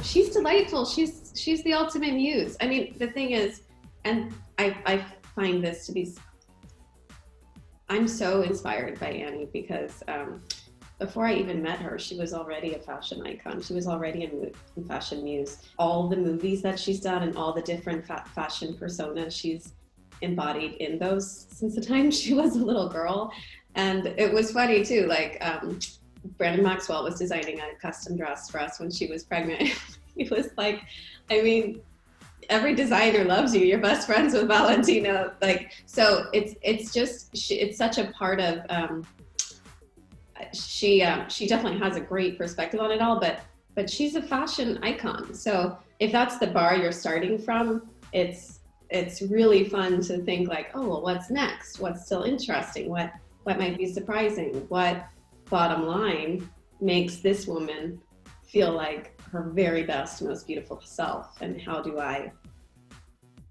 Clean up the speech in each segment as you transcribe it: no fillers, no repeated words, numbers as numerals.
She's delightful. She's the ultimate muse. I mean, the thing is, and I find this to be, I'm so inspired by Annie because before I even met her, she was already a fashion icon. She was already a fashion muse. All the movies that she's done and all the different fashion personas she's embodied in those since the time she was a little girl. And it was funny too, like Brandon Maxwell was designing a custom dress for us when she was pregnant. He was like, I mean, every designer loves you. You're best friends with Valentino. Like, so it's just, it's such a part of, she definitely has a great perspective on it all, but she's a fashion icon. So if that's the bar you're starting from, it's really fun to think like, oh, well, what's next? What's still interesting? What might be surprising? What bottom line makes this woman feel like her very best, most beautiful self? And how do I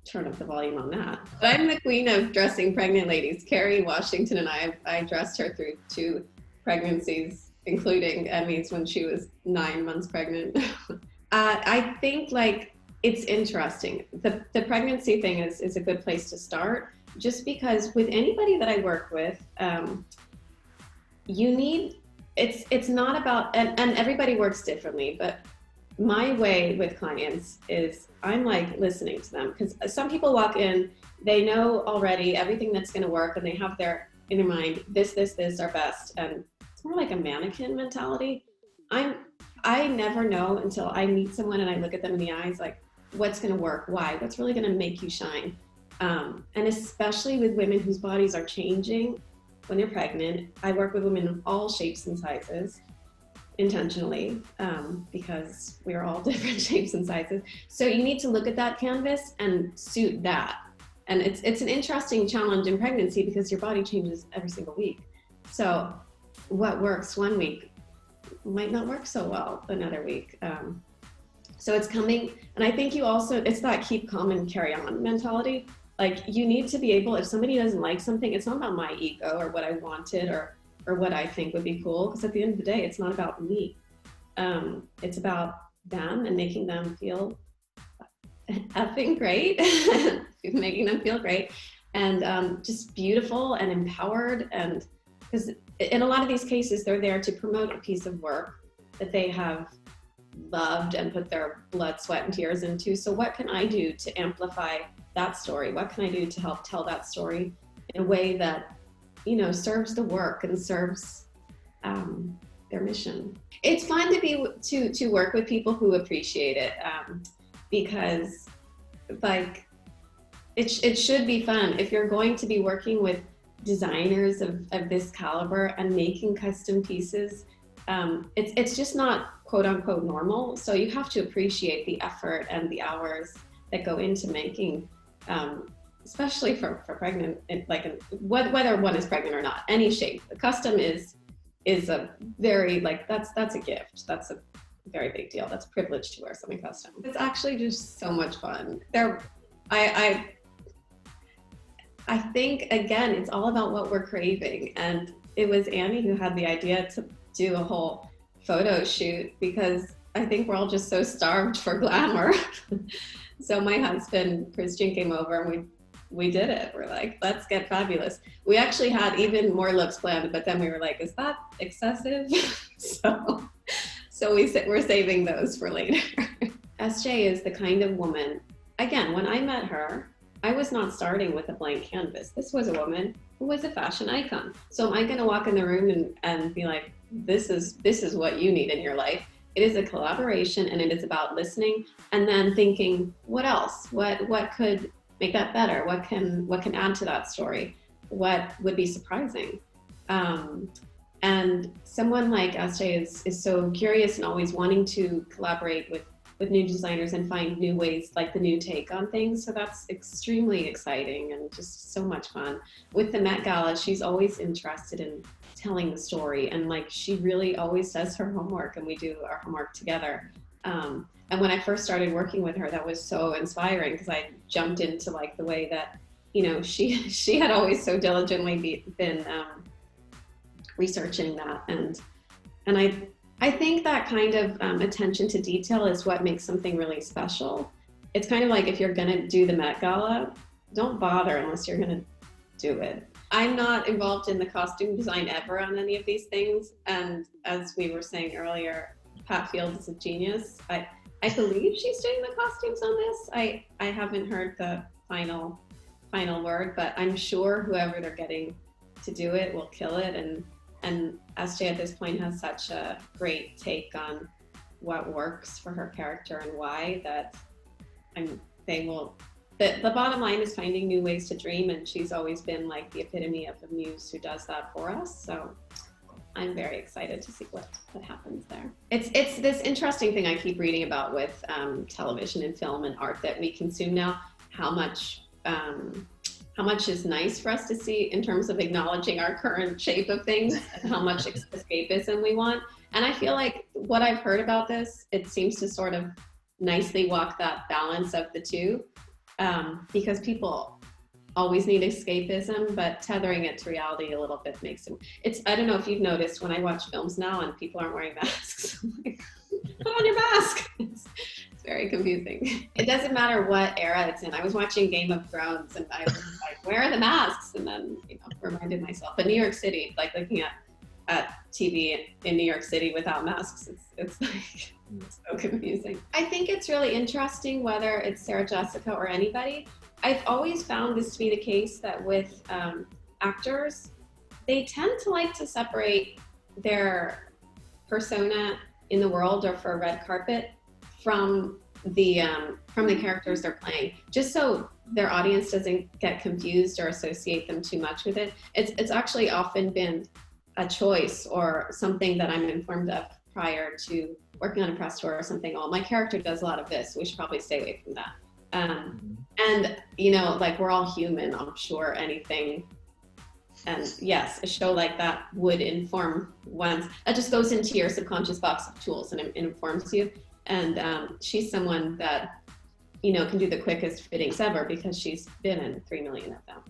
turn up the volume on that? But I'm the queen of dressing pregnant ladies. Kerry Washington and I dressed her through 2 pregnancies, including Emmys when she was 9 months pregnant. I think like it's interesting. The pregnancy thing is a good place to start, just because with anybody that I work with, you need, it's not about, and everybody works differently, but my way with clients is I'm like listening to them, because some people walk in, they know already everything that's going to work, and they have their in their mind, this are best, and it's more like a mannequin mentality. I never know until I meet someone and I look at them in the eyes, like, what's going to work, why, what's really going to make you shine. And especially with women whose bodies are changing when they're pregnant. I work with women of all shapes and sizes intentionally, because we're all different shapes and sizes. So you need to look at that canvas and suit that. And it's an interesting challenge in pregnancy because your body changes every single week. So what works one week might not work so well another week. So it's coming, and I think you also, it's that keep calm and carry on mentality. Like, you need to be able, if somebody doesn't like something, it's not about my ego or what I wanted or what I think would be cool, because at the end of the day, it's not about me. It's about them and making them feel effing great, making them feel great, and just beautiful and empowered. And because in a lot of these cases, they're there to promote a piece of work that they have loved and put their blood, sweat, and tears into. So what can I do to amplify that story? What can I do to help tell that story in a way that, you know, serves the work and serves their mission? It's fun to work with people who appreciate it, because like it should be fun. If you're going to be working with designers of this caliber and making custom pieces, it's just not quote unquote normal. So you have to appreciate the effort and the hours that go into making, especially for pregnant, like whether one is pregnant or not, any shape. The custom is a very, like, that's a gift. That's a very big deal. That's a privilege to wear something custom. It's actually just so much fun. I think, again, it's all about what we're craving. And it was Annie who had the idea to do a whole photo shoot, because I think we're all just so starved for glamour. So my husband, Christian, came over and we did it. We're like, let's get fabulous. We actually had even more looks planned, but then we were like, is that excessive? So we're saving those for later. SJ is the kind of woman, again, when I met her, I was not starting with a blank canvas. This was a woman who was a fashion icon. So am I gonna walk in the room and be like, this is what you need in your life? It is a collaboration, and it is about listening and then thinking, what else? What could make that better? What can add to that story? What would be surprising? And someone like SJ is so curious and always wanting to collaborate with new designers and find new ways, like the new take on things. So that's extremely exciting and just so much fun. With the Met Gala, she's always interested in telling the story, and like, she really always does her homework, and we do our homework together. And when I first started working with her, that was so inspiring, because I jumped into like the way that, you know, she had always so diligently been researching that, and I think that kind of attention to detail is what makes something really special. It's kind of like if you're gonna do the Met Gala, don't bother unless you're gonna do it. I'm not involved in the costume design ever on any of these things. And as we were saying earlier, Pat Field is a genius. I believe she's doing the costumes on this. I haven't heard the final word, but I'm sure whoever they're getting to do it will kill it. And SJ at this point has such a great take on what works for her character and why that they will. The bottom line is finding new ways to dream, and she's always been like the epitome of a muse who does that for us. So I'm very excited to see what happens there. It's this interesting thing I keep reading about with television and film and art that we consume now. How much is nice for us to see in terms of acknowledging our current shape of things, and how much escapism we want. And I feel like what I've heard about this, it seems to sort of nicely walk that balance of the two. Because people always need escapism, but tethering it to reality a little bit makes it. I don't know if you've noticed when I watch films now and people aren't wearing masks, I'm like, put on your mask. It's very confusing. It doesn't matter what era it's in. I was watching Game of Thrones and I was like, where are the masks? And then, reminded myself. But New York City, like looking at TV in New York City without masks, it's like, it's so confusing. I think it's really interesting whether it's Sarah Jessica or anybody. I've always found this to be the case that with actors, they tend to like to separate their persona in the world or for a red carpet from the characters they're playing, just so their audience doesn't get confused or associate them too much with it. It's actually often been a choice or something that I'm informed of prior to working on a press tour or something. Oh, my character does a lot of this, we should probably stay away from that. And like we're all human, I'm sure anything. And yes, a show like that would inform one's, that just goes into your subconscious box of tools and it informs you. And she's someone that, can do the quickest fittings ever because she's been in 3 million of them.